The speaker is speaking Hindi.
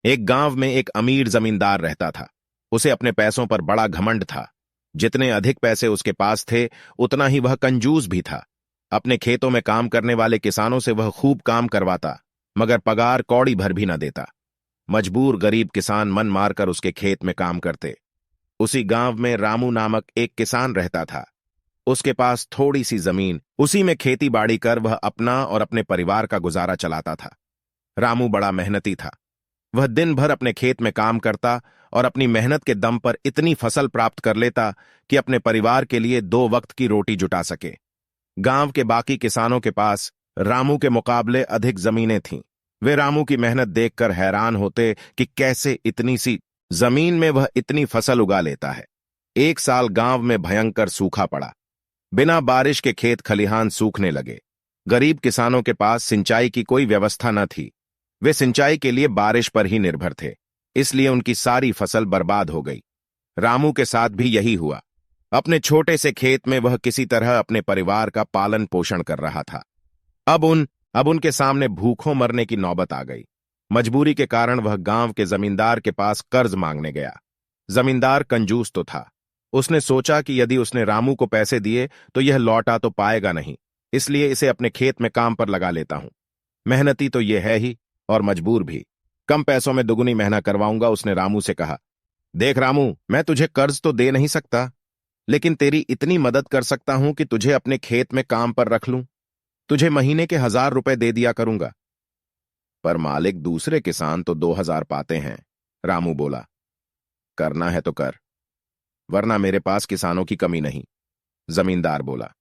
एक गांव में एक अमीर जमींदार रहता था। उसे अपने पैसों पर बड़ा घमंड था। जितने अधिक पैसे उसके पास थे, उतना ही वह कंजूस भी था। अपने खेतों में काम करने वाले किसानों से वह खूब काम करवाता, मगर पगार कौड़ी भर भी न देता। मजबूर गरीब किसान मन मारकर उसके खेत में काम करते। उसी गांव में रामू नामक एक किसान रहता था। उसके पास थोड़ी सी जमीन, उसी में खेती बाड़ी कर वह अपना और अपने परिवार का गुजारा चलाता था। रामू बड़ा मेहनती था। वह दिन भर अपने खेत में काम करता और अपनी मेहनत के दम पर इतनी फसल प्राप्त कर लेता कि अपने परिवार के लिए 2 वक्त की रोटी जुटा सके। गांव के बाकी किसानों के पास रामू के मुकाबले अधिक जमीनें थीं। वे रामू की मेहनत देखकर हैरान होते कि कैसे इतनी सी जमीन में वह इतनी फसल उगा लेता है। एक साल गांव में भयंकर सूखा पड़ा। बिना बारिश के खेत खलिहान सूखने लगे। गरीब किसानों के पास सिंचाई की कोई व्यवस्था न थी। वे सिंचाई के लिए बारिश पर ही निर्भर थे, इसलिए उनकी सारी फसल बर्बाद हो गई। रामू के साथ भी यही हुआ। अपने छोटे से खेत में वह किसी तरह अपने परिवार का पालन पोषण कर रहा था। अब उनके सामने भूखों मरने की नौबत आ गई। मजबूरी के कारण वह गांव के जमींदार के पास कर्ज मांगने गया। जमींदार कंजूस तो था। उसने सोचा कि यदि उसने रामू को पैसे दिए तो यह लौटा तो पाएगा नहीं, इसलिए इसे अपने खेत में काम पर लगा लेता हूं। मेहनती तो यह है ही, और मजबूर भी। कम पैसों में दुगनी मेहनत करवाऊंगा। उसने रामू से कहा, देख रामू, मैं तुझे कर्ज तो दे नहीं सकता, लेकिन तेरी इतनी मदद कर सकता हूं कि तुझे अपने खेत में काम पर रख लूं। तुझे महीने के 1,000 रुपए दे दिया करूंगा। पर मालिक, दूसरे किसान तो 2,000 पाते हैं। रामू बोला, करना है तो कर, वरना मेरे पास किसानों की कमी नहीं। जमींदार बोला,